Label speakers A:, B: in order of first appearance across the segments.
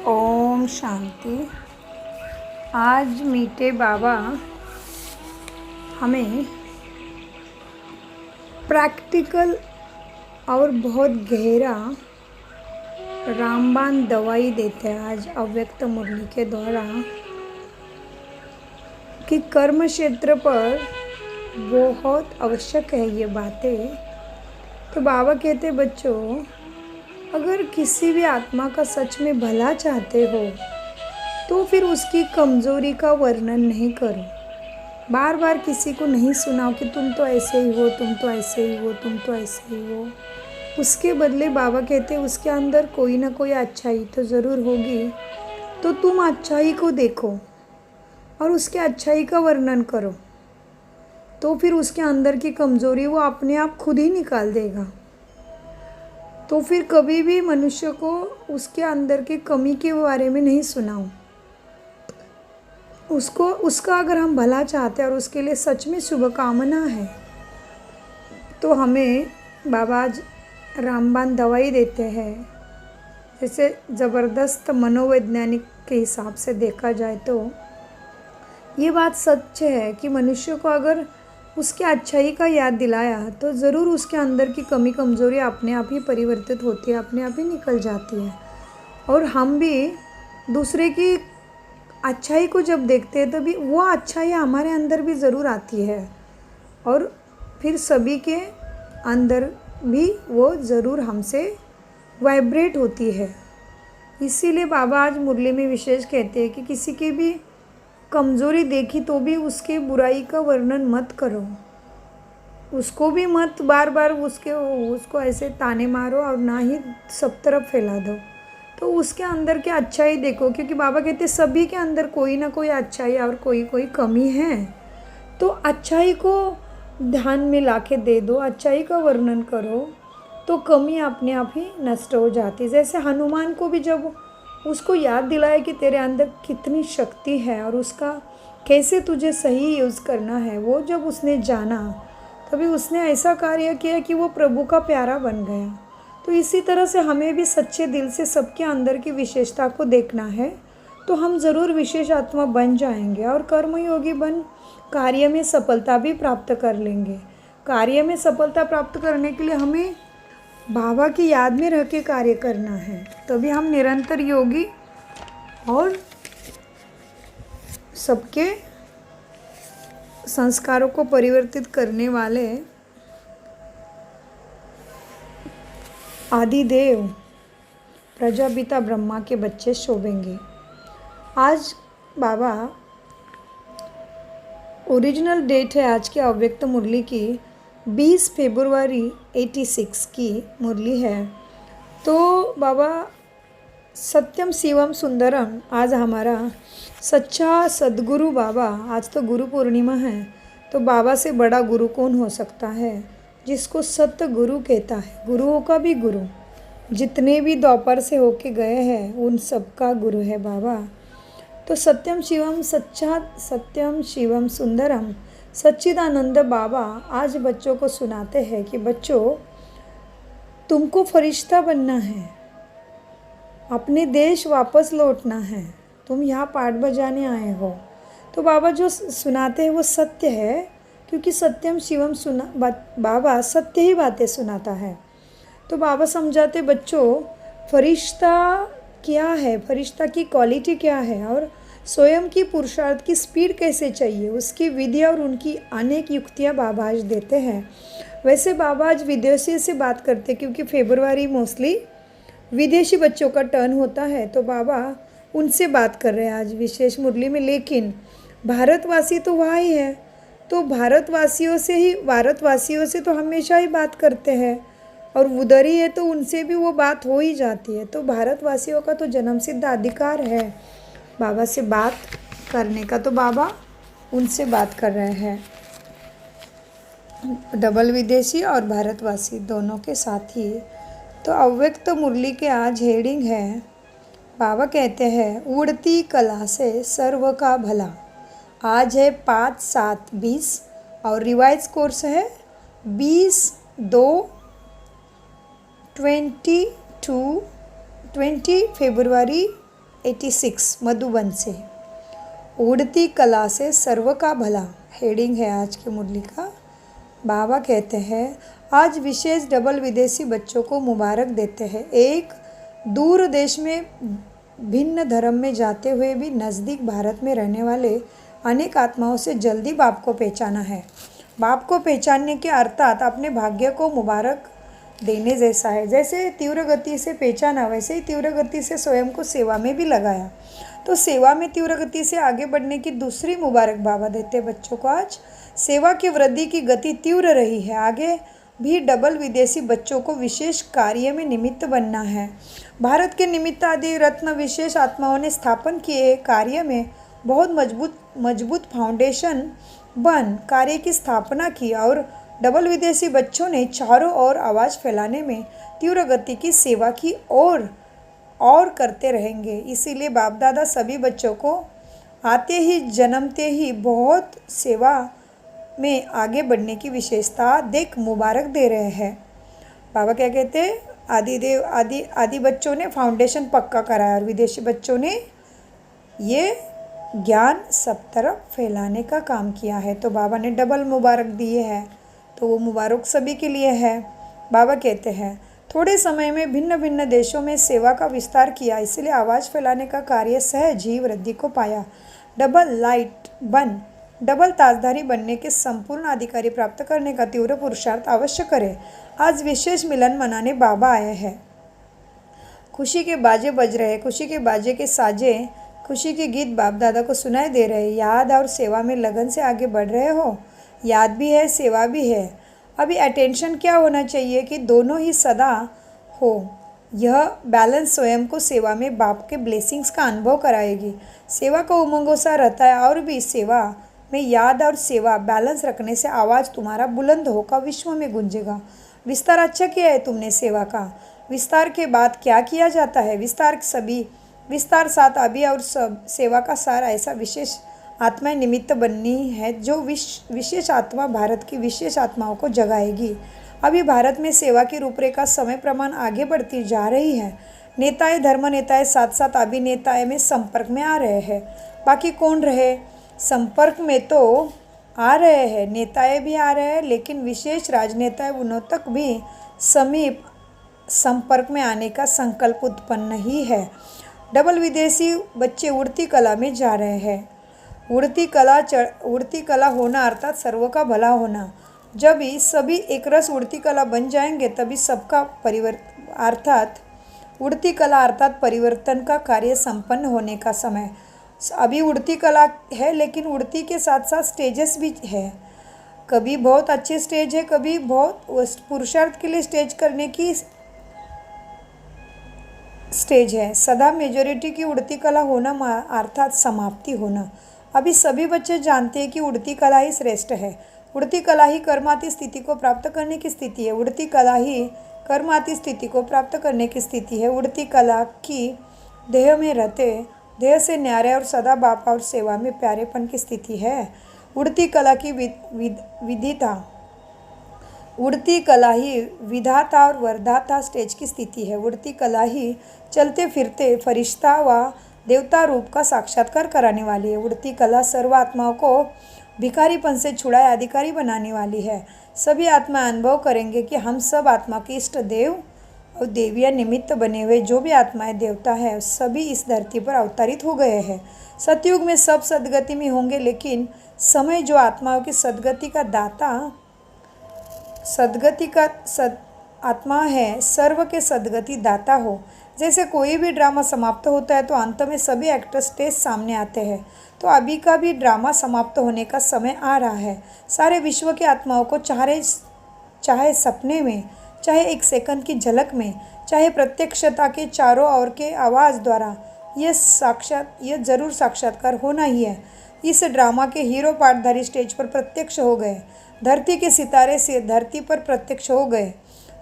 A: ओम शांति। आज मीठे बाबा हमें प्रैक्टिकल और बहुत गहरा रामबाण दवाई देते हैं आज अव्यक्त मुरली के द्वारा कि कर्म क्षेत्र पर बहुत आवश्यक है ये बातें। तो बाबा कहते बच्चों, अगर किसी भी आत्मा का सच में भला चाहते हो तो फिर उसकी कमज़ोरी का वर्णन नहीं करो। बार बार किसी को नहीं सुनाओ कि तुम तो ऐसे ही हो, तुम तो ऐसे ही हो, तुम तो ऐसे ही हो। उसके बदले बाबा कहते उसके अंदर कोई ना कोई अच्छाई तो ज़रूर होगी, तो तुम अच्छाई को देखो और उसके अच्छाई का वर्णन करो, तो फिर उसके अंदर की कमज़ोरी वो अपने आप खुद ही निकाल देगा। तो फिर कभी भी मनुष्य को उसके अंदर की कमी के बारे में नहीं सुनाओ। उसका अगर हम भला चाहते हैं और उसके लिए सच में शुभकामना है तो हमें बाबा आज रामबाण दवाई देते हैं। जैसे ज़बरदस्त मनोवैज्ञानिक के हिसाब से देखा जाए तो ये बात सच है कि मनुष्य को अगर उसकी अच्छाई का याद दिलाया तो ज़रूर उसके अंदर की कमी कमज़ोरी अपने आप ही परिवर्तित होती है, अपने आप ही निकल जाती है। और हम भी दूसरे की अच्छाई को जब देखते हैं तभी वो अच्छाई हमारे अंदर भी ज़रूर आती है और फिर सभी के अंदर भी वो ज़रूर हमसे वाइब्रेट होती है। इसीलिए बाबा आज मुरली में विशेष कहते हैं कि किसी की भी कमज़ोरी देखी तो भी उसके बुराई का वर्णन मत करो, उसको भी मत बार बार उसको ऐसे ताने मारो और ना ही सब तरफ फैला दो। तो उसके अंदर की अच्छाई देखो, क्योंकि बाबा कहते सभी के अंदर कोई ना कोई अच्छाई और कोई कोई कमी है। तो अच्छाई को ध्यान में ला के दे दो, अच्छाई का वर्णन करो तो कमी अपने आप ही नष्ट हो जाती। जैसे हनुमान को भी जब उसको याद दिलाया कि तेरे अंदर कितनी शक्ति है और उसका कैसे तुझे सही यूज़ करना है, वो जब उसने जाना तभी उसने ऐसा कार्य किया कि वो प्रभु का प्यारा बन गया। तो इसी तरह से हमें भी सच्चे दिल से सबके अंदर की विशेषता को देखना है, तो हम ज़रूर विशेष आत्मा बन जाएंगे और कर्मयोगी बन कार्य में सफलता भी प्राप्त कर लेंगे। कार्य में सफलता प्राप्त करने के लिए हमें बाबा की याद में रह के कार्य करना है, तभी हम निरंतर योगी और सबके संस्कारों को परिवर्तित करने वाले आदिदेव प्रजापिता ब्रह्मा के बच्चे शोभेंगे। आज बाबा ओरिजिनल डेट है आज के अव्यक्त मुरली की 20 फरवरी 86 की मुरली है। तो बाबा सत्यम शिवम सुंदरम आज हमारा सच्चा सद्गुरु बाबा, आज तो गुरु पूर्णिमा है, तो बाबा से बड़ा गुरु कौन हो सकता है, जिसको सत्य गुरु कहता है, गुरुओं का भी गुरु, जितने भी द्वापर से होके गए हैं उन सब का गुरु है बाबा। तो सत्यम शिवम सच्चा सत्यम शिवम सुंदरम सच्चिदानंद बाबा आज बच्चों को सुनाते हैं कि बच्चों, तुमको फरिश्ता बनना है, अपने देश वापस लौटना है, तुम यहाँ पाठ बजाने आए हो। तो बाबा जो सुनाते हैं वो सत्य है, क्योंकि सत्यम शिवम बाबा सत्य ही बातें सुनाता है। तो बाबा समझाते बच्चों, फरिश्ता क्या है, फरिश्ता की क्वालिटी क्या है और स्वयं की पुरुषार्थ की स्पीड कैसे चाहिए, उसकी विधि और उनकी अनेक युक्तियाँ बाबा आज देते हैं। वैसे बाबा आज विदेशी से बात करते, क्योंकि फरवरी मोस्टली विदेशी बच्चों का टर्न होता है, तो बाबा उनसे बात कर रहे हैं आज विशेष मुरली में। लेकिन भारतवासी तो वहाँ ही है, तो भारतवासियों से तो हमेशा ही बात करते हैं और उधर ही है तो उनसे भी वो बात हो ही जाती है। तो भारतवासियों का तो जन्मसिद्ध अधिकार है बाबा से बात करने का, तो बाबा उनसे बात कर रहे हैं, डबल विदेशी और भारतवासी दोनों के साथ ही। तो अव्यक्त मुरली के आज हेडिंग है, बाबा कहते हैं उड़ती कला से सर्व का भला। आज है 5/7/20 और रिवाइज कोर्स है 20 फरवरी 86 मधुबन से। उड़ती कला से सर्व का भला हेडिंग है आज की मुरली का। बाबा कहते हैं आज विशेष डबल विदेशी बच्चों को मुबारक देते हैं। एक दूर देश में भिन्न धर्म में जाते हुए भी नज़दीक भारत में रहने वाले अनेक आत्माओं से जल्दी बाप को पहचाना है। बाप को पहचानने के अर्थात अपने भाग्य को मुबारक देने जैसा है। जैसे तीव्र गति से पहचाना वैसे ही तीव्र गति से स्वयं को सेवा में भी लगाया। तो सेवा में तीव्र गति से आगे बढ़ने की दूसरी मुबारक बाबा देते बच्चों को। आज सेवा की वृद्धि की गति तीव्र रही है। आगे भी डबल विदेशी बच्चों को विशेष कार्य में निमित्त बनना है। भारत के निमित्त आदि रत्न विशेष आत्माओं ने स्थापन किए कार्य में बहुत मजबूत फाउंडेशन बन कार्य की स्थापना की और डबल विदेशी बच्चों ने चारों ओर आवाज़ फैलाने में तीव्र गति की सेवा की और करते रहेंगे। इसीलिए बाप दादा सभी बच्चों को आते ही जन्मते ही बहुत सेवा में आगे बढ़ने की विशेषता देख मुबारक दे रहे हैं। बाबा क्या कहते हैं, आदि बच्चों ने फाउंडेशन पक्का कराया और विदेशी बच्चों ने ये ज्ञान सब तरफ फैलाने का काम किया है। तो बाबा ने डबल मुबारक दिए हैं, तो वो मुबारक सभी के लिए है। बाबा कहते हैं थोड़े समय में भिन्न भिन्न देशों में सेवा का विस्तार किया, इसलिए आवाज़ फैलाने का कार्य सहज ही वृद्धि को पाया। डबल लाइट बन डबल ताजधारी बनने के संपूर्ण अधिकारी प्राप्त करने का तीव्र पुरुषार्थ अवश्य करें। आज विशेष मिलन मनाने बाबा आए हैं। खुशी के बाजे बज रहे, खुशी के बाजे के साजे, खुशी के गीत बाप दादा को सुनाई दे रहे। याद और सेवा में लगन से आगे बढ़ रहे हो, याद भी है सेवा भी है। अभी अटेंशन क्या होना चाहिए कि दोनों ही सदा हो। यह बैलेंस स्वयं को सेवा में बाप के ब्लेसिंग्स का अनुभव कराएगी। सेवा का उमंगों सा रहता है और भी सेवा में याद और सेवा बैलेंस रखने से आवाज़ तुम्हारा बुलंद होकर विश्व में गूंजेगा। विस्तार अच्छा किया है तुमने सेवा का। विस्तार के बाद क्या किया जाता है? विस्तार साथ अभी और सब सेवा का सार ऐसा विशेष आत्माएं निमित्त बननी है जो विशेष आत्मा भारत की विशेष आत्माओं को जगाएगी। अभी भारत में सेवा की रूपरेखा समय प्रमाण आगे बढ़ती जा रही है। नेताएं धर्म नेताएं साथ साथ अभिनेताएं में संपर्क में आ रहे हैं। बाकी कौन रहे? संपर्क में तो आ रहे हैं, नेताएं भी आ रहे हैं, लेकिन विशेष राजनेताएं उन्हों तक भी समीप संपर्क में आने का संकल्प उत्पन्न ही है। डबल विदेशी बच्चे उड़ती कला में जा रहे हैं। उड़ती कला होना अर्थात सर्व का भला होना। जब ही सभी एक रस उड़ती कला बन जाएंगे तभी सबका उड़ती कला अर्थात परिवर्तन का कार्य संपन्न होने का समय। अभी उड़ती कला है, लेकिन उड़ती के साथ साथ स्टेजेस भी है। कभी बहुत अच्छे स्टेज है, कभी बहुत पुरुषार्थ के लिए स्टेज करने की स्टेज है। सदा मेजॉरिटी की उड़ती कला होना अर्थात समाप्ति होना। अभी सभी बच्चे जानते हैं कि उड़ती कला ही श्रेष्ठ है। उड़ती कला ही कर्माती स्थिति को प्राप्त करने की स्थिति है। उड़ती कला ही कर्माती स्थिति को प्राप्त करने की स्थिति है। उड़ती कला की देह में रहते देह से न्यारे और सदा बापा और सेवा में प्यारेपन की स्थिति है। उड़ती कला की उड़ती कला ही विधाता और वरदाता स्टेज की स्थिति है। उड़ती कला ही चलते फिरते फरिश्ता व देवता रूप का साक्षात्कार कराने वाली है। उड़ती कला सर्व आत्माओं को भिखारीपन से छुड़ाए अधिकारी बनाने वाली है। सभी आत्मा अनुभव करेंगे कि हम सब आत्मा के इष्ट देव और देवियाँ निमित्त बने हुए जो भी आत्माएं देवता है सभी इस धरती पर अवतरित हो गए हैं। सतयुग में सब सदगति में होंगे, लेकिन समय जो आत्माओं की सदगति का आत्मा है, सर्व के सदगति दाता हो। जैसे कोई भी ड्रामा समाप्त होता है तो अंत में सभी एक्टर स्टेज सामने आते हैं, तो अभी का भी ड्रामा समाप्त होने का समय आ रहा है। सारे विश्व के आत्माओं को चाहे सपने में, चाहे एक सेकंड की झलक में, चाहे प्रत्यक्षता के चारों ओर के आवाज़ द्वारा यह जरूर साक्षात्कार होना ही है। इस ड्रामा के हीरो पाटधारी स्टेज पर प्रत्यक्ष हो गए। धरती के सितारे से धरती पर प्रत्यक्ष हो गए।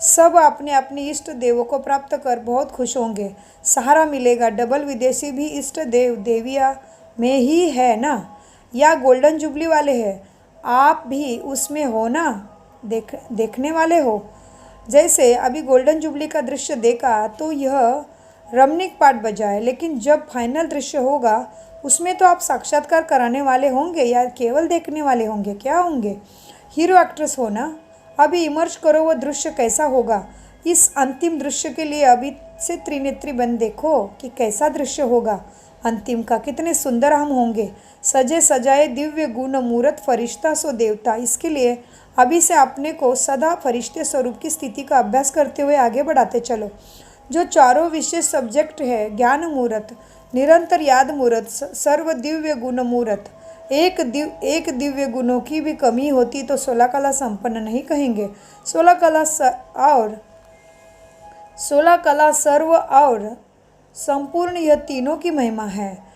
A: सब अपने अपने इष्ट देवों को प्राप्त कर बहुत खुश होंगे। सहारा मिलेगा। डबल विदेशी भी इष्ट देव देविया में ही है ना, या गोल्डन जुबली वाले हैं? आप भी उसमें हो ना, देखने वाले हो। जैसे अभी गोल्डन जुबली का दृश्य देखा तो यह रमणीक पाठ बजाए, लेकिन जब फाइनल दृश्य होगा उसमें तो आप साक्षात्कार कराने वाले होंगे या केवल देखने वाले होंगे? क्या होंगे? हीरो एक्ट्रेस हो ना। अभी इमर्ज करो वो दृश्य कैसा होगा। इस अंतिम दृश्य के लिए अभी से त्रिनेत्री बन देखो कि कैसा दृश्य होगा अंतिम का। कितने सुंदर हम होंगे, सजे सजाए दिव्य गुण मूर्त फरिश्ता सो देवता। इसके लिए अभी से अपने को सदा फरिश्ते स्वरूप की स्थिति का अभ्यास करते हुए आगे बढ़ाते चलो। जो चारों विशेष सब्जेक्ट है, ज्ञान मूर्त, निरंतर याद मूर्त, सर्व दिव्य गुण मूर्त। एक दिव्य गुणों की भी कमी होती तो 16 कला संपन्न नहीं कहेंगे। 16 कला सर्व और संपूर्ण, यह तीनों की महिमा है।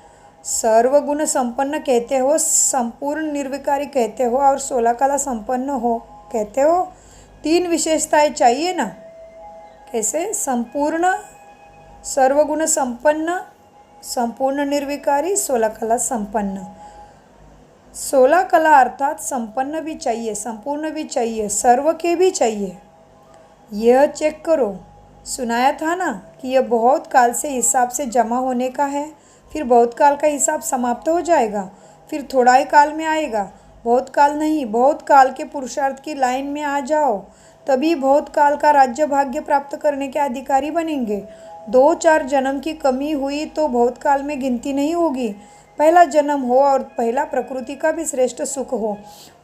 A: सर्वगुण संपन्न कहते हो, संपूर्ण निर्विकारी कहते हो और 16 कला संपन्न हो कहते हो। 3 विशेषताएं चाहिए ना। कैसे? संपूर्ण, सर्वगुण संपन्न, संपूर्ण निर्विकारी, 16 कला संपन्न। 16 कला अर्थात संपन्न भी चाहिए, संपूर्ण भी चाहिए, सर्व के भी चाहिए। यह चेक करो, सुनाया था ना कि यह बहुत काल से हिसाब से जमा होने का है, फिर बहुत काल का हिसाब समाप्त हो जाएगा, फिर थोड़ा ही काल में आएगा। बहुत काल नहीं, बहुत काल के पुरुषार्थ की लाइन में आ जाओ, तभी बहुत काल का राज्य भाग्य प्राप्त करने के अधिकारी बनेंगे। 2-4 जन्म की कमी हुई तो बहुत काल में गिनती नहीं होगी। पहला जन्म हो और पहला प्रकृति का भी श्रेष्ठ सुख हो,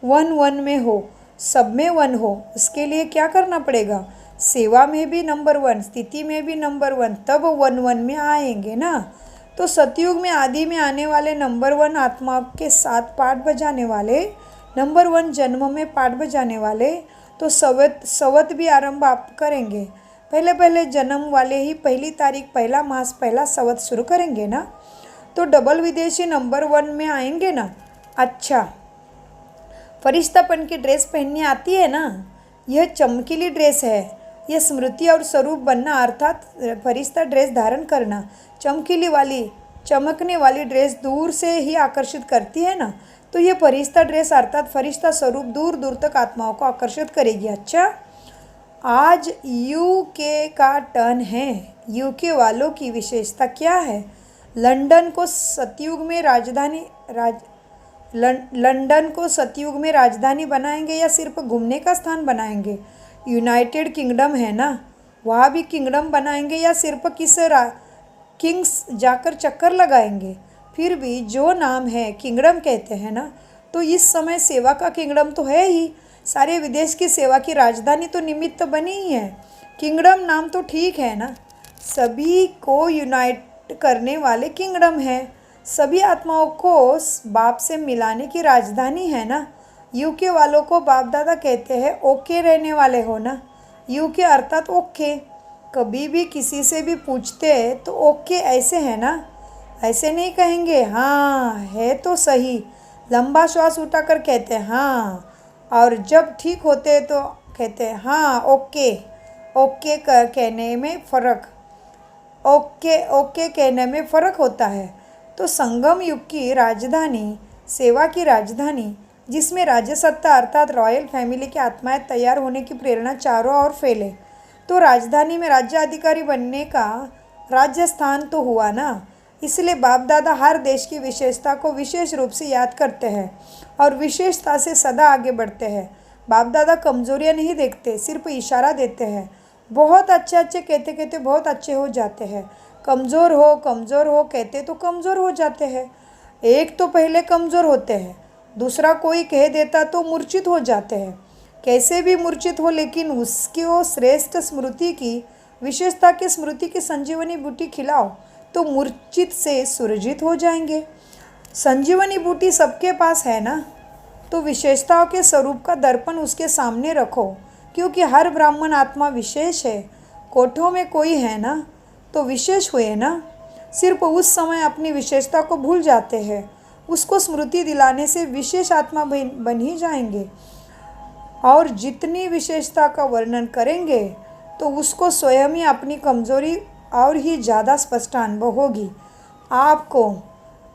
A: वन में हो, सब में वन हो। उसके लिए क्या करना पड़ेगा? सेवा में भी नंबर 1, स्थिति में भी नंबर 1, तब 1 में आएंगे ना। तो सतयुग में आदि में आने वाले नंबर 1 आत्मा के साथ पाठ बजाने वाले, नंबर 1 जन्म में पाठ बजाने वाले, तो सवत भी आरंभ आप करेंगे। पहले जन्म वाले ही पहली तारीख, पहला मास, पहला सवत शुरू करेंगे ना। तो डबल विदेशी नंबर 1 में आएंगे ना। अच्छा, फरिश्तापन की ड्रेस पहननी आती है ना। यह चमकीली ड्रेस है। यह स्मृति और स्वरूप बनना अर्थात फरिश्ता ड्रेस धारण करना। चमकीली वाली, चमकने वाली ड्रेस दूर से ही आकर्षित करती है ना। तो यह फरिश्ता ड्रेस अर्थात फरिश्ता स्वरूप दूर दूर तक आत्माओं को आकर्षित करेगी। अच्छा, आज यूके का टर्न है। यूके वालों की विशेषता क्या है? लंदन को सतयुग में राजधानी बनाएंगे या सिर्फ घूमने का स्थान बनाएंगे? यूनाइटेड किंगडम है ना, वहाँ भी किंगडम बनाएंगे या सिर्फ किंग्स जाकर चक्कर लगाएंगे? फिर भी जो नाम है किंगडम कहते हैं ना, तो इस समय सेवा का किंगडम तो है ही। सारे विदेश की सेवा की राजधानी तो निमित्त बनी ही है। किंगडम नाम तो ठीक है ना, सभी को यूनाइट करने वाले किंगडम है, सभी आत्माओं को बाप से मिलाने की राजधानी है ना। यूके वालों को बाप दादा कहते हैं, ओके रहने वाले हो ना। यूके अर्थात ओके। कभी भी किसी से भी पूछते तो ओके ऐसे है ना, ऐसे नहीं कहेंगे। हाँ है तो सही, लंबा श्वास उठाकर कहते हैं हाँ, और जब ठीक होते तो कहते हैं हाँ ओके। ओके कहने में फ़र्क, ओके कहने में फ़र्क होता है। तो संगम युग की राजधानी, सेवा की राजधानी, जिसमें राज्य सत्ता अर्थात रॉयल फैमिली की आत्माएं तैयार होने की प्रेरणा चारों ओर फैले, तो राजधानी में राज्य अधिकारी बनने का राज्य स्थान तो हुआ ना। इसलिए बाप दादा हर देश की विशेषता को विशेष रूप से याद करते हैं और विशेषता से सदा आगे बढ़ते हैं। बाप दादा कमजोरियां नहीं देखते, सिर्फ इशारा देते हैं। बहुत अच्छे कहते कहते बहुत अच्छे हो जाते हैं। कमज़ोर हो कहते तो कमज़ोर हो जाते हैं। एक तो पहले कमज़ोर होते हैं, दूसरा कोई कह देता तो मूर्छित हो जाते हैं। कैसे भी मूर्छित हो, लेकिन उसकी वो श्रेष्ठ स्मृति की, विशेषता की स्मृति की संजीवनी बूटी खिलाओ तो मूर्छित से सुरजित हो जाएंगे। संजीवनी बूटी सबके पास है ना, तो विशेषताओं के स्वरूप का दर्पण उसके सामने रखो, क्योंकि हर ब्राह्मण आत्मा विशेष है। कोठों में कोई है ना, तो विशेष हुए ना। सिर्फ उस समय अपनी विशेषता को भूल जाते हैं, उसको स्मृति दिलाने से विशेष आत्मा बन ही जाएंगे। और जितनी विशेषता का वर्णन करेंगे तो उसको स्वयं ही अपनी कमजोरी और ही ज़्यादा स्पष्ट अनुभव होगी। आपको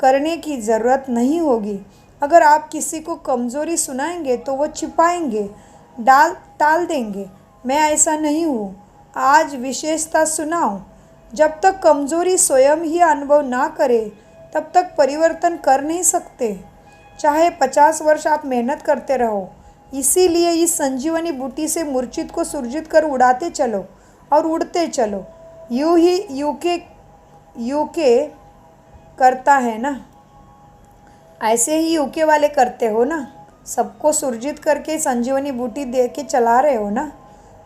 A: करने की ज़रूरत नहीं होगी। अगर आप किसी को कमज़ोरी सुनाएंगे तो वो छिपाएंगे, टाल देंगे। मैं ऐसा नहीं हूँ, आज विशेषता सुनाओ। जब तक कमजोरी स्वयं ही अनुभव ना करे तब तक परिवर्तन कर नहीं सकते। चाहे 50 वर्ष आप मेहनत करते रहो। इसीलिए इस संजीवनी बूटी से मूर्छित को सुरजित कर उड़ाते चलो और उड़ते चलो। यूं ही यूके करता है ना, ऐसे ही यूके वाले करते हो ना। सबको सुरजित करके संजीवनी बूटी दे के चला रहे हो ना।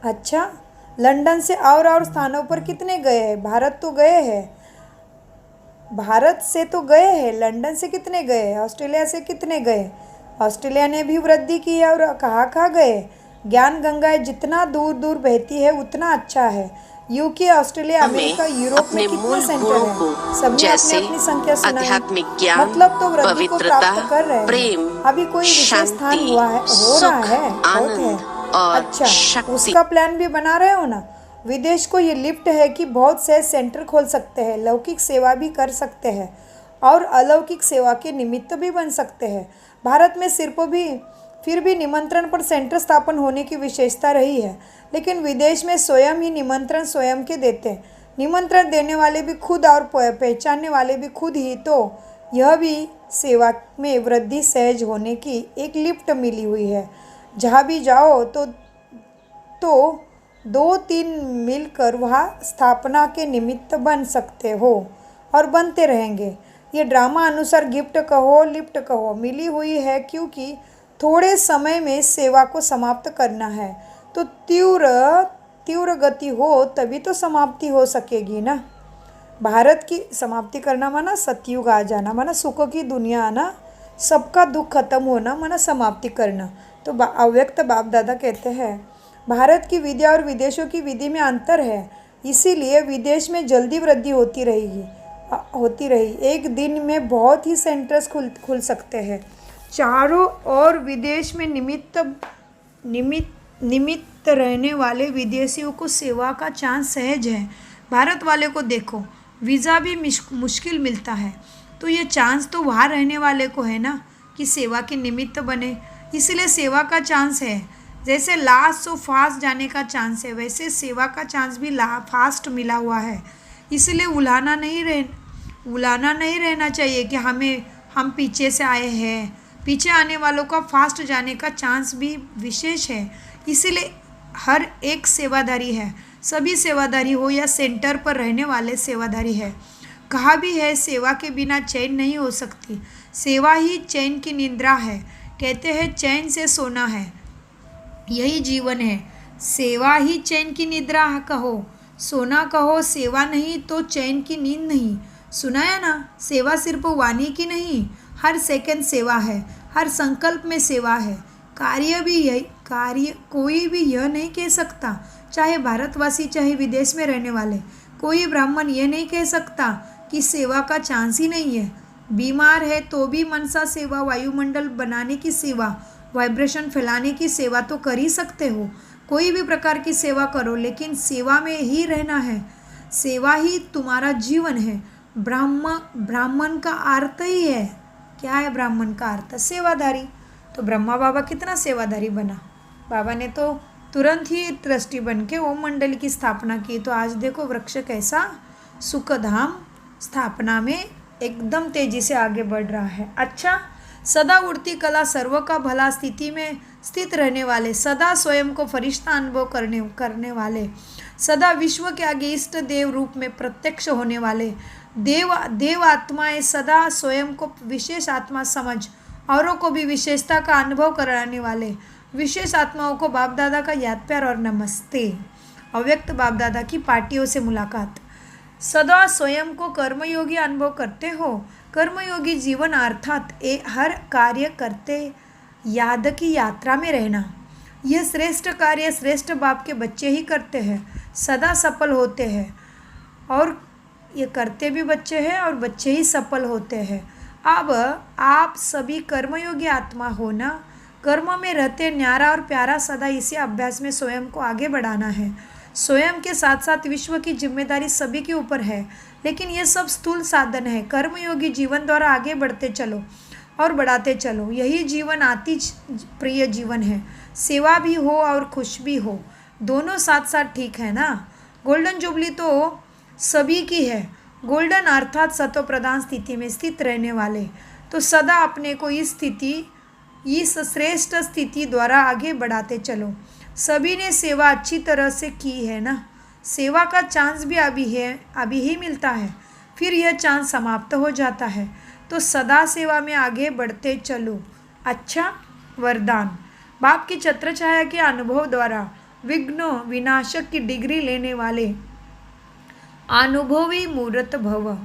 A: अच्छा, लंदन से और स्थानों पर कितने गए हैं? भारत तो गए हैं, भारत से तो गए हैं। लंदन से कितने गए? ऑस्ट्रेलिया से कितने गए? ऑस्ट्रेलिया ने भी वृद्धि की है। और कहाँ गए? ज्ञान गंगाएं जितना दूर दूर बहती है उतना अच्छा है। यूके, ऑस्ट्रेलिया, अमेरिका, यूरोप में कितने सेंटर हैं? सबने अपनी अपनी संख्या सुनाई। मतलब तो वृद्धि को प्राप्त कर रहे हैं। अभी कोई विशेष स्थान हो रहा है, बहुत है। अच्छा, उसका प्लान भी बना रहे हो ना। विदेश को ये लिफ्ट है कि बहुत से सेंटर खोल सकते हैं, लौकिक सेवा भी कर सकते हैं और अलौकिक सेवा के निमित्त भी बन सकते हैं। भारत में फिर भी निमंत्रण पर सेंटर स्थापन होने की विशेषता रही है, लेकिन विदेश में स्वयं ही निमंत्रण स्वयं के देते हैं। निमंत्रण देने वाले भी खुद और पहचानने वाले भी खुद ही। तो यह भी सेवा में वृद्धि सहज होने की एक लिफ्ट मिली हुई है। जहाँ भी जाओ तो 2-3 मिलकर वहाँ स्थापना के निमित्त बन सकते हो और बनते रहेंगे। ये ड्रामा अनुसार गिफ्ट कहो लिफ्ट कहो मिली हुई है, क्योंकि थोड़े समय में सेवा को समाप्त करना है। तो तीव्र गति हो तभी तो समाप्ति हो सकेगी ना। भारत की समाप्ति करना माना सतयुग आ जाना, माना सुख की दुनिया आना, सबका दुख खत्म होना, माना समाप्ति करना। तो अव्यक्त बाप दादा कहते हैं भारत की विधि और विदेशों की विधि में अंतर है, इसीलिए विदेश में जल्दी वृद्धि होती रही। एक दिन में बहुत ही सेंटर्स खुल सकते हैं चारों ओर। विदेश में निमित्त रहने वाले विदेशियों को सेवा का चांस सहज है। भारत वाले को देखो, वीज़ा भी मुश्किल मिलता है, तो ये चांस तो वहाँ रहने वाले को है ना कि सेवा के निमित्त बने, इसलिए सेवा का चांस है। जैसे लास्ट सो फास्ट जाने का चांस है, वैसे सेवा का चांस भी फास्ट मिला हुआ है। इसलिए उलाना नहीं रहना चाहिए कि हम पीछे से आए हैं। पीछे आने वालों का फास्ट जाने का चांस भी विशेष है। इसीलिए हर एक सेवादारी है, सभी सेवादारी हो या सेंटर पर रहने वाले सेवादारी है। कहा भी है सेवा के बिना चैन नहीं हो सकती, सेवा ही चैन की निद्रा है। कहते हैं चैन से सोना है, यही जीवन है। सेवा ही चैन की निद्रा कहो, सोना कहो, सेवा नहीं तो चैन की नींद नहीं। सुनाया ना, सेवा सिर्फ वाणी की नहीं, हर सेकंड सेवा है, हर संकल्प में सेवा है। कार्य कोई भी यह नहीं कह सकता, चाहे भारतवासी चाहे विदेश में रहने वाले, कोई ब्राह्मण यह नहीं कह सकता कि सेवा का चांस ही नहीं है। बीमार है तो भी मनसा सेवा, वायुमंडल बनाने की सेवा, वाइब्रेशन फैलाने की सेवा तो कर ही सकते हो। कोई भी प्रकार की सेवा करो, लेकिन सेवा में ही रहना है। सेवा ही तुम्हारा जीवन है। ब्राह्मण का अर्थ ही है, क्या है ब्राह्मण का अर्थ? सेवाधारी। तो ब्रह्मा बाबा कितना सेवाधारी बना, बाबा ने तो तुरंत ही ट्रस्टी बन के ओम मंडल की स्थापना की। तो आज देखो वृक्ष कैसा सुखधाम स्थापना में एकदम तेजी से आगे बढ़ रहा है। अच्छा, सदा उड़ती कला, सर्व का भला स्थिति में स्थित रहने वाले, सदा स्वयं को फरिश्ता अनुभव करने वाले, सदा विश्व के आगे इष्ट देव रूप में प्रत्यक्ष होने वाले, देव आत्माएं, सदा स्वयं को विशेष आत्मा समझ औरों को भी विशेषता का अनुभव कराने वाले विशेष आत्माओं को बाप दादा का याद प्यार और नमस्ते। अव्यक्त बाप दादा की पार्टियों से मुलाकात। सदा स्वयं को कर्मयोगी अनुभव करते हो। कर्मयोगी जीवन अर्थात हर कार्य करते याद की यात्रा में रहना। यह श्रेष्ठ कार्य श्रेष्ठ बाप के बच्चे ही करते हैं, सदा सफल होते हैं। और ये करते भी बच्चे हैं और बच्चे ही सफल होते हैं। अब आप सभी कर्मयोगी आत्मा हो ना, कर्म में रहते न्यारा और प्यारा सदा इसी अभ्यास में स्वयं को आगे बढ़ाना है। स्वयं के साथ साथ विश्व की जिम्मेदारी सभी के ऊपर है, लेकिन ये सब स्थूल साधन है। कर्मयोगी जीवन द्वारा आगे बढ़ते चलो और बढ़ाते चलो, यही जीवन अति प्रिय जीवन है। सेवा भी हो और खुश भी हो, दोनों साथ साथ ठीक है ना। गोल्डन जुबली तो सभी की है। गोल्डन अर्थात सतो प्रधान स्थिति में स्थित रहने वाले। तो सदा अपने को इस श्रेष्ठ स्थिति द्वारा आगे बढ़ाते चलो। सभी ने सेवा अच्छी तरह से की है ना। सेवा का चांस भी अभी ही मिलता है, फिर यह चांस समाप्त हो जाता है। तो सदा सेवा में आगे बढ़ते चलो। अच्छा वरदान। बाप की छत्र छाया के अनुभव द्वारा विघ्नों विनाशक की डिग्री लेने वाले अनुभवी मूर्त भव।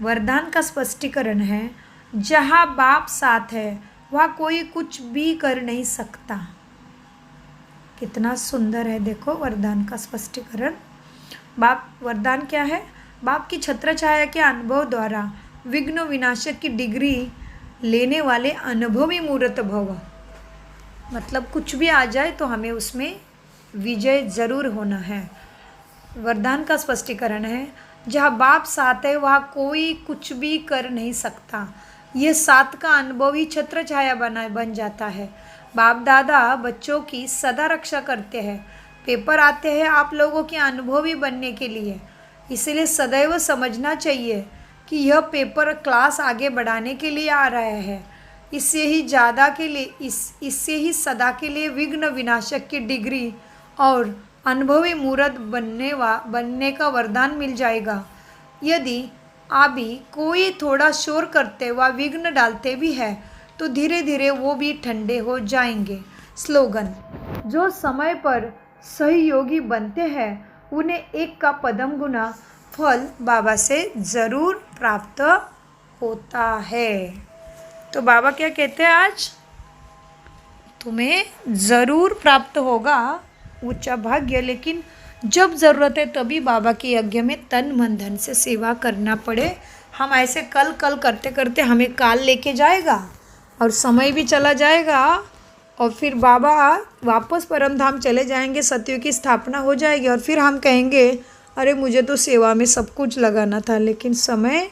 A: वरदान का स्पष्टीकरण है, जहाँ बाप साथ है वहाँ कोई कुछ भी कर नहीं सकता। कितना सुंदर है, देखो वरदान का स्पष्टीकरण। वरदान क्या है? बाप की छत्र छाया के अनुभव द्वारा विघ्न विनाशक की डिग्री लेने वाले अनुभवी मूर्त भव। मतलब कुछ भी आ जाए तो हमें उसमें विजय जरूर होना है। वरदान का स्पष्टीकरण है, जहाँ बाप साथ है वहाँ कोई कुछ भी कर नहीं सकता। ये साथ का अनुभवी छत्र छाया बन जाता है। बाप दादा बच्चों की सदा रक्षा करते हैं। पेपर आते हैं आप लोगों के अनुभवी बनने के लिए। इसलिए सदैव समझना चाहिए कि यह पेपर क्लास आगे बढ़ाने के लिए आ रहा है। इससे ही सदा के लिए विघ्न विनाशक की डिग्री और अनुभवी मूर्त बनने का वरदान मिल जाएगा। यदि अभी कोई थोड़ा शोर करते व विघ्न डालते भी है तो धीरे धीरे वो भी ठंडे हो जाएंगे। स्लोगन। जो समय पर सहयोगी बनते हैं उन्हें एक का पदम गुना फल बाबा से ज़रूर प्राप्त होता है। तो बाबा क्या कहते हैं आज? तुम्हें ज़रूर प्राप्त होगा ऊंचा भाग्य, लेकिन जब ज़रूरत है तभी बाबा के यज्ञ में तन मन धन से सेवा करना पड़े। हम ऐसे कल करते करते हमें काल लेके जाएगा और समय भी चला जाएगा और फिर बाबा वापस परम धाम चले जाएंगे, सतयुग की स्थापना हो जाएगी और फिर हम कहेंगे अरे मुझे तो सेवा में सब कुछ लगाना था, लेकिन समय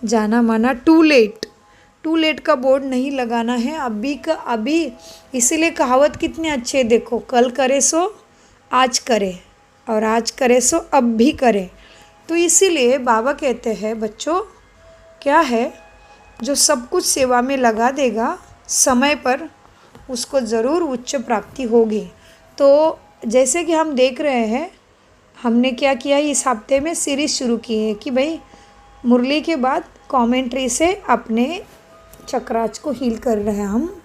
A: जाना माना टू लेट का बोर्ड नहीं लगाना है अभी का अभी। इसीलिए कहावत कितने अच्छे, देखो कल करे सो आज करे और आज करे सो अब भी करे। तो इसीलिए बाबा कहते हैं बच्चों क्या है, जो सब कुछ सेवा में लगा देगा समय पर उसको ज़रूर उच्च प्राप्ति होगी। तो जैसे कि हम देख रहे हैं, हमने क्या किया इस हफ्ते में सीरीज़ शुरू की है कि भाई मुरली के बाद कमेंट्री से अपने चक्राज को हील कर रहे हैं हम।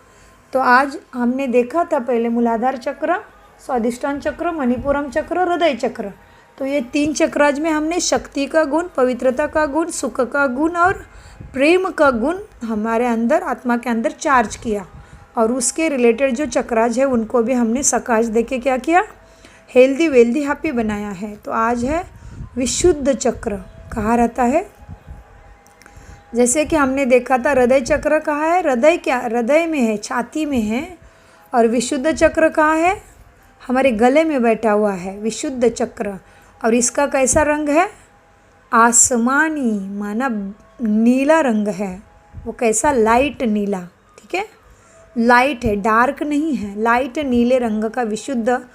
A: तो आज हमने देखा था पहले मूलाधार चक्र, स्वादिष्ठान चक्र, मणिपुरम चक्र, हृदय चक्र। तो ये 3 चक्राज में हमने शक्ति का गुण, पवित्रता का गुण, सुख का गुण और प्रेम का गुण हमारे अंदर आत्मा के अंदर चार्ज किया। और उसके रिलेटेड जो चक्राज है उनको भी हमने सकाश देके क्या किया, हेल्दी वेल्दी हैप्पी बनाया है। तो आज है विशुद्ध चक्र। कहाँ रहता है? जैसे कि हमने देखा था हृदय चक्र कहाँ है, हृदय में है, छाती में है। और विशुद्ध चक्र कहाँ है? हमारे गले में बैठा हुआ है विशुद्ध चक्र। और इसका कैसा रंग है? आसमानी माना नीला रंग है। वो कैसा? लाइट नीला। ठीक है, लाइट है, डार्क नहीं है, लाइट नीले रंग का विशुद्ध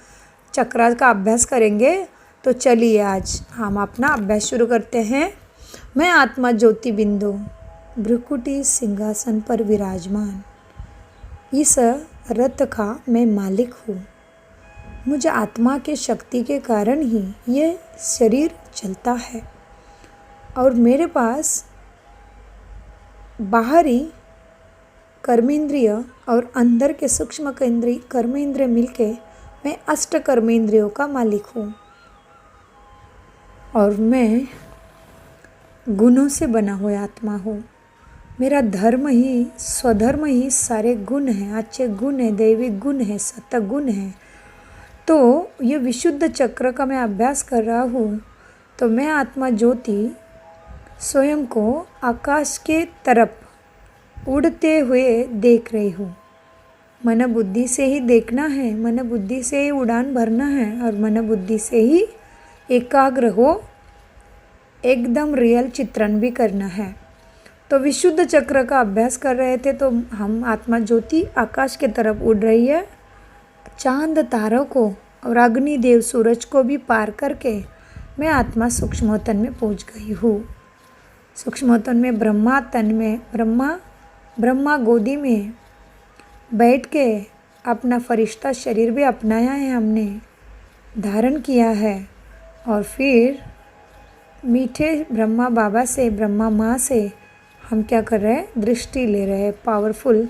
A: चक्र का अभ्यास करेंगे। तो चलिए आज हम अपना अभ्यास शुरू करते हैं। मैं आत्मा ज्योति बिंदु भ्रुकुटी सिंहासन पर विराजमान इस रथ का मैं मालिक हूँ। मुझे आत्मा के शक्ति के कारण ही ये शरीर चलता है और मेरे पास बाहरी कर्मेंद्रिय और अंदर के सूक्ष्म कर्मेंद्रिय मिलके मैं 8 कर्मेंद्रियों का मालिक हूँ। और मैं गुणों से बना हुआ आत्मा हूँ। मेरा धर्म ही स्वधर्म ही सारे गुण हैं, अच्छे गुण हैं, दैविक गुण हैं, सत्य गुण हैं। तो ये विशुद्ध चक्र का मैं अभ्यास कर रहा हूँ। तो मैं आत्मा ज्योति स्वयं को आकाश के तरफ उड़ते हुए देख रही हूँ। मन बुद्धि से ही देखना है, मन बुद्धि से ही उड़ान भरना है और मन बुद्धि से ही एकाग्र हो एकदम रियल चित्रण भी करना है। तो विशुद्ध चक्र का अभ्यास कर रहे थे तो हम आत्मा ज्योति आकाश के तरफ उड़ रही है। चांद तारों को और अग्निदेव सूरज को भी पार करके मैं आत्मा सूक्ष्मतन में पहुंच गई हूँ। सूक्ष्मतन में ब्रह्मा तन में ब्रह्मा गोदी में बैठ के अपना फरिश्ता शरीर भी अपनाया है, हमने धारण किया है। और फिर मीठे ब्रह्मा बाबा से, ब्रह्मा माँ से हम क्या कर रहे हैं, दृष्टि ले रहे हैं, पावरफुल,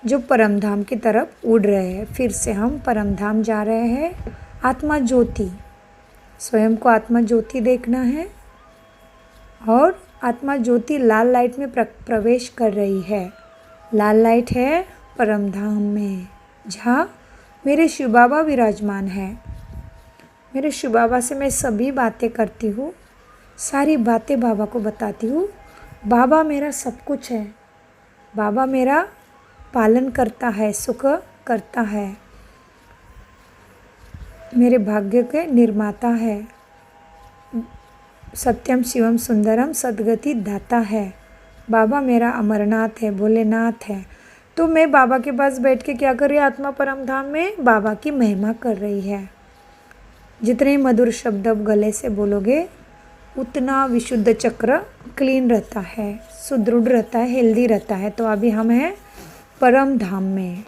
A: जो परम धाम की तरफ उड़ रहे हैं। फिर से हम परम धाम जा रहे हैं। आत्मा ज्योति, स्वयं को आत्मा ज्योति देखना है। और आत्मा ज्योति लाल लाइट में प्रवेश कर रही है। लाल लाइट है परम धाम में, जहाँ मेरे शिव बाबा विराजमान है। मेरे शिव बाबा से मैं सभी बातें करती हूँ, सारी बातें बाबा को बताती हूँ। बाबा मेरा सब कुछ है। बाबा मेरा पालन करता है, सुख करता है, मेरे भाग्य के निर्माता है, सत्यम शिवम सुंदरम सद्गति दाता है। बाबा मेरा अमरनाथ है, भोलेनाथ है। तो मैं बाबा के पास बैठ के क्या कर रही, आत्मा परम धाम में बाबा की महिमा कर रही है। जितने मधुर शब्द अब गले से बोलोगे उतना विशुद्ध चक्र क्लीन रहता है, सुदृढ़ रहता है, हेल्दी रहता है। तो अभी हम हैं परम धाम में,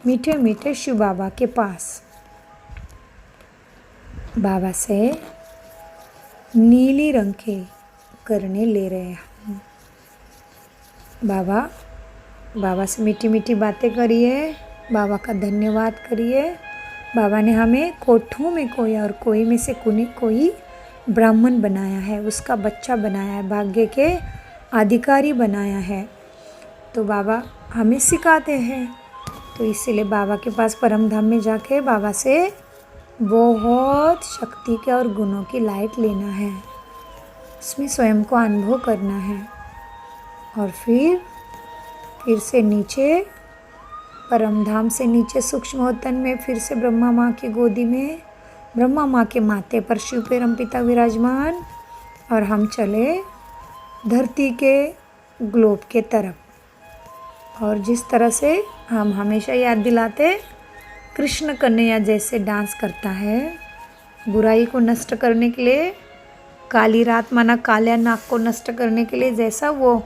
A: मीठे मीठे शिव बाबा के पास। बाबा से नीली रंग के करने ले रहे हैं हम। बाबा से मीठी मीठी बातें करिए, बाबा का धन्यवाद करिए। बाबा ने हमें कोठों में कोई में से कोई ब्राह्मण बनाया है, उसका बच्चा बनाया है, भाग्य के अधिकारी बनाया है। तो बाबा हमें सिखाते हैं। तो इसीलिए बाबा के पास परम धाम में जाके बाबा से बहुत शक्ति के और गुणों की लाइट लेना है, उसमें स्वयं को अनुभव करना है। और फिर से नीचे परम धाम से नीचे सूक्ष्मतन में फिर से ब्रह्मा माँ की गोदी में, ब्रह्मा माँ के माथे पर शिव परमपिता विराजमान। और हम चले धरती के ग्लोब के तरफ। और जिस तरह से हम हमेशा याद दिलाते, कृष्ण कन्हैया जैसे डांस करता है बुराई को नष्ट करने के लिए, काली रात माना काल्या नाग को नष्ट करने के लिए, जैसा वो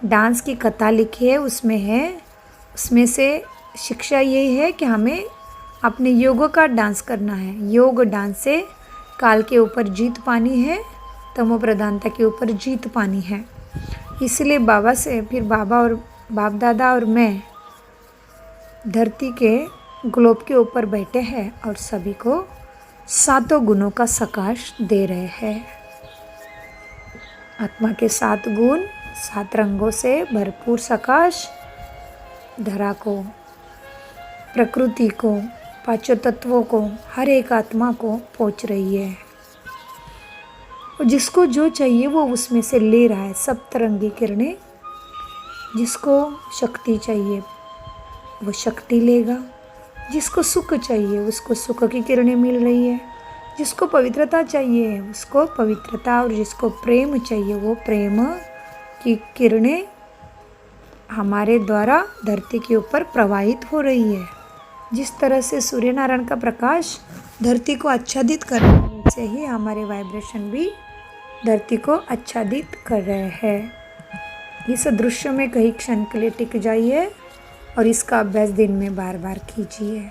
A: डांस की कथा लिखी है उसमें से शिक्षा यही है कि हमें अपने योग का डांस करना है। योग डांस से काल के ऊपर जीत पानी है, तमो प्रधानता के ऊपर जीत पानी है। इसलिए बाबा से फिर बाबा और बाप दादा और मैं धरती के ग्लोब के ऊपर बैठे हैं और सभी को सातों गुणों का सकाश दे रहे हैं। आत्मा के 7 गुण, 7 रंगों से भरपूर सकाश धरा को, प्रकृति को, पांचों तत्वों को, हर एक आत्मा को पहुँच रही है। और जिसको जो चाहिए वो उसमें से ले रहा है। सप्तरंगी किरणें, जिसको शक्ति चाहिए वो शक्ति लेगा, जिसको सुख चाहिए उसको सुख की किरणें मिल रही है, जिसको पवित्रता चाहिए उसको पवित्रता, और जिसको प्रेम चाहिए वो प्रेम की किरणें हमारे द्वारा धरती के ऊपर प्रवाहित हो रही है। जिस तरह से सूर्य नारायण का प्रकाश धरती को आच्छादित कर रहा है, वैसे ही हमारे वाइब्रेशन भी धरती को आच्छादित कर रहे हैं। इस दृश्य में कई क्षण के लिए टिक जाइए और इसका अभ्यास दिन में बार बार कीजिए।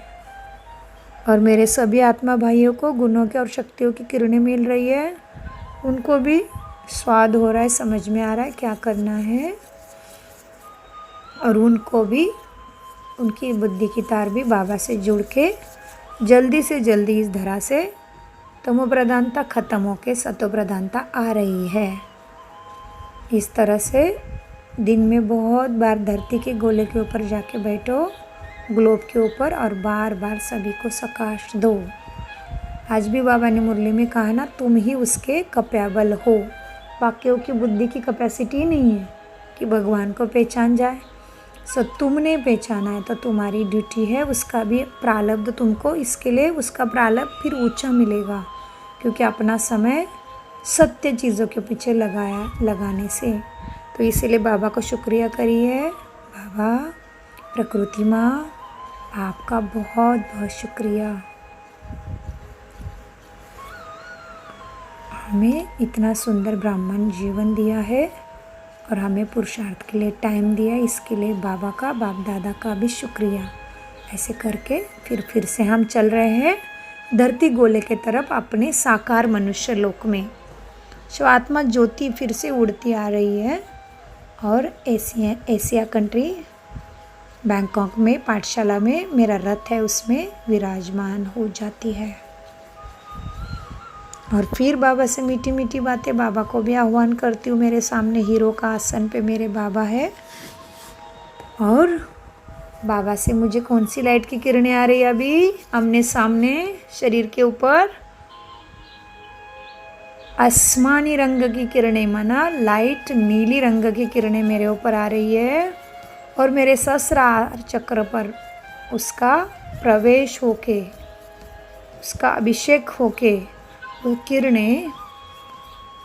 A: और मेरे सभी आत्मा भाइयों को गुणों के और शक्तियों की किरणें मिल रही है, उनको भी स्वाद हो रहा है, समझ में आ रहा है क्या करना है। और उनको भी उनकी बुद्धि की तार भी बाबा से जुड़ के जल्दी से जल्दी इस धरा से तमो प्रधानता खत्म होके सतो प्रधानता आ रही है। इस तरह से दिन में बहुत बार धरती के गोले के ऊपर जाके बैठो, ग्लोब के ऊपर, और बार बार सभी को सकाश दो। आज भी बाबा ने मुरली में कहा ना, तुम ही उसके कैपेबल हो। बाकियों की बुद्धि की कैपेसिटी नहीं है कि भगवान को पहचान जाए। सो तुमने पहचाना है तो तुम्हारी ड्यूटी है, उसका भी प्रारब्ध तुमको, इसके लिए उसका प्रारब्ध फिर ऊंचा मिलेगा, क्योंकि अपना समय सत्य चीज़ों के पीछे लगाने से। तो इसीलिए बाबा को शुक्रिया करिए। बाबा, प्रकृति माँ, आपका बहुत बहुत शुक्रिया। हमें इतना सुंदर ब्राह्मण जीवन दिया है और हमें पुरुषार्थ के लिए टाइम दिया, इसके लिए बाबा का, बाप दादा का भी शुक्रिया। ऐसे करके फिर से हम चल रहे हैं धरती गोले के तरफ अपने साकार मनुष्य लोक में। शिवात्मा ज्योति फिर से उड़ती आ रही है और एशिया कंट्री बैंकॉक में पाठशाला में मेरा रथ है, उसमें विराजमान हो जाती है। और फिर बाबा से मीठी मीठी बातें, बाबा को भी आह्वान करती हूँ। मेरे सामने हीरो का आसन पे मेरे बाबा है और बाबा से मुझे कौन सी लाइट की किरणें आ रही है अभी आमने सामने शरीर के ऊपर? आसमानी रंग की किरणें, माना लाइट नीली रंग की किरणें मेरे ऊपर आ रही है और मेरे सहस्रार चक्र पर उसका प्रवेश होके, उसका अभिषेक होके वो किरणें,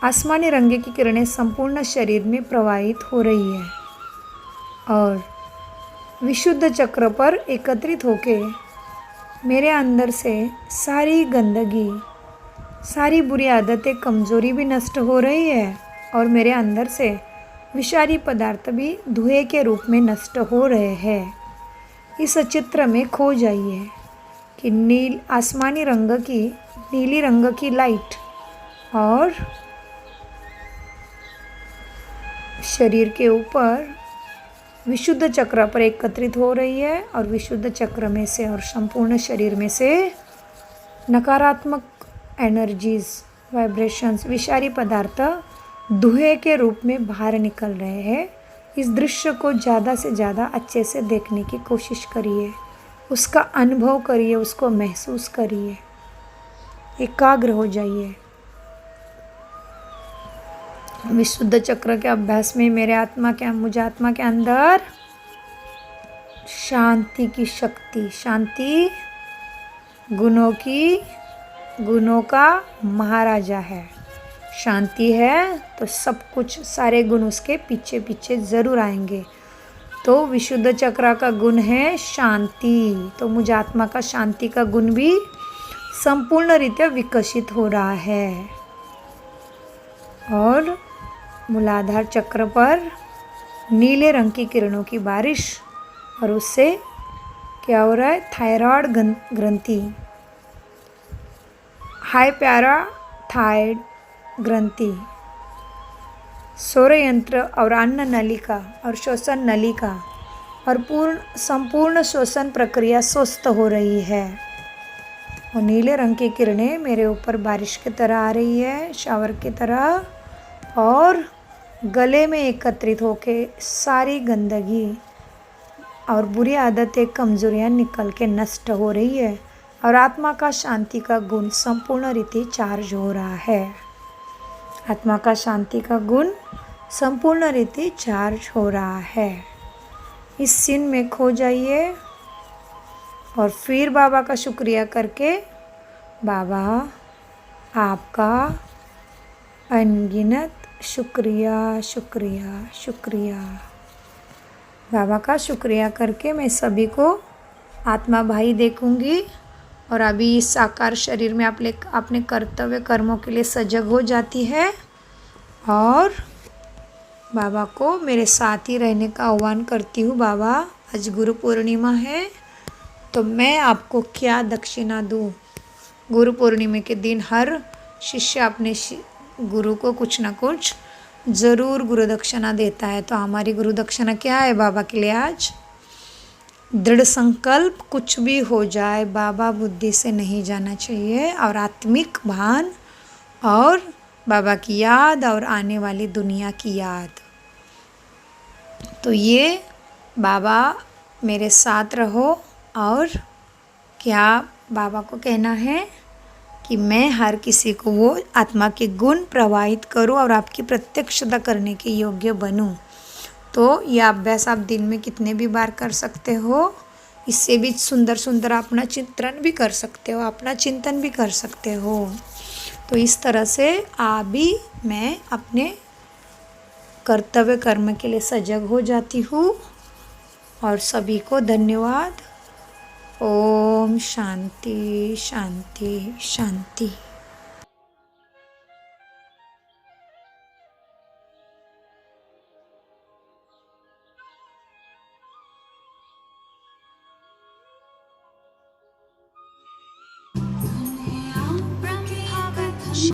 A: आसमानी रंग की किरणें संपूर्ण शरीर में प्रवाहित हो रही है और विशुद्ध चक्र पर एकत्रित होके मेरे अंदर से सारी गंदगी, सारी बुरी आदतें, कमज़ोरी भी नष्ट हो रही है और मेरे अंदर से विषारी पदार्थ भी धुएं के रूप में नष्ट हो रहे हैं। इस चित्र में खो जाइए कि आसमानी रंग की, नीली रंग की लाइट और शरीर के ऊपर विशुद्ध चक्र पर एकत्रित हो रही है और विशुद्ध चक्र में से और संपूर्ण शरीर में से नकारात्मक एनर्जीज, वाइब्रेशंस, विषारी पदार्थ धुएं के रूप में बाहर निकल रहे हैं। इस दृश्य को ज़्यादा से ज़्यादा अच्छे से देखने की कोशिश करिए, उसका अनुभव करिए, उसको महसूस करिए, एकाग्र हो जाइए। विशुद्ध चक्र के अभ्यास में मुझे आत्मा के अंदर शांति की शक्ति, शांति गुणों का महाराजा है। शांति है तो सब कुछ, सारे गुण उसके पीछे पीछे ज़रूर आएंगे। तो विशुद्ध चक्र का गुण है शांति, तो मुझे आत्मा का शांति का गुण भी संपूर्ण रीत्या विकसित हो रहा है। और मूलाधार चक्र पर नीले रंग की किरणों की बारिश और उससे क्या हो रहा है? थायराइड ग्रंथि, हाई पैराथायरॉइड ग्रंथि, सौर यंत्र और अन्न नलिका और श्वसन नलिका और संपूर्ण श्वसन प्रक्रिया स्वस्थ हो रही है। और नीले रंग की किरणें मेरे ऊपर बारिश की तरह आ रही है, शावर की तरह, और गले में एकत्रित होके सारी गंदगी और बुरी आदतें, कमजोरियां निकल के नष्ट हो रही है और आत्मा का शांति का गुण संपूर्ण रीति चार्ज हो रहा है। आत्मा का शांति का गुण संपूर्ण रीति चार्ज हो रहा है। इस सीन में खो जाइए और फिर बाबा का शुक्रिया करके, बाबा आपका अनगिनत शुक्रिया शुक्रिया शुक्रिया। बाबा का शुक्रिया करके मैं सभी को आत्मा भाई देखूंगी और अभी इस साकार शरीर में अपने कर्तव्य कर्मों के लिए सजग हो जाती है और बाबा को मेरे साथ ही रहने का आह्वान करती हूँ। बाबा, आज गुरु पूर्णिमा है तो मैं आपको क्या दक्षिणा दूँ? गुरु पूर्णिमा के दिन हर शिष्य अपने गुरु को कुछ ना कुछ ज़रूर गुरु दक्षिणा देता है। तो हमारी गुरु दक्षिणा क्या है बाबा के लिए आज? दृढ़ संकल्प, कुछ भी हो जाए बाबा बुद्धि से नहीं जाना चाहिए, और आत्मिक भान और बाबा की याद और आने वाली दुनिया की याद। तो ये बाबा मेरे साथ रहो और क्या बाबा को कहना है कि मैं हर किसी को वो आत्मा के गुण प्रवाहित करूं और आपकी प्रत्यक्षता करने के योग्य बनूं। तो यह अभ्यास आप दिन में कितने भी बार कर सकते हो। इससे भी सुंदर सुंदर अपना चित्रण भी कर सकते हो, अपना चिंतन भी कर सकते हो। तो इस तरह से आप भी, मैं अपने कर्तव्य कर्म के लिए सजग हो जाती हूँ। और सभी को धन्यवाद। ओम शांति शांति शांति।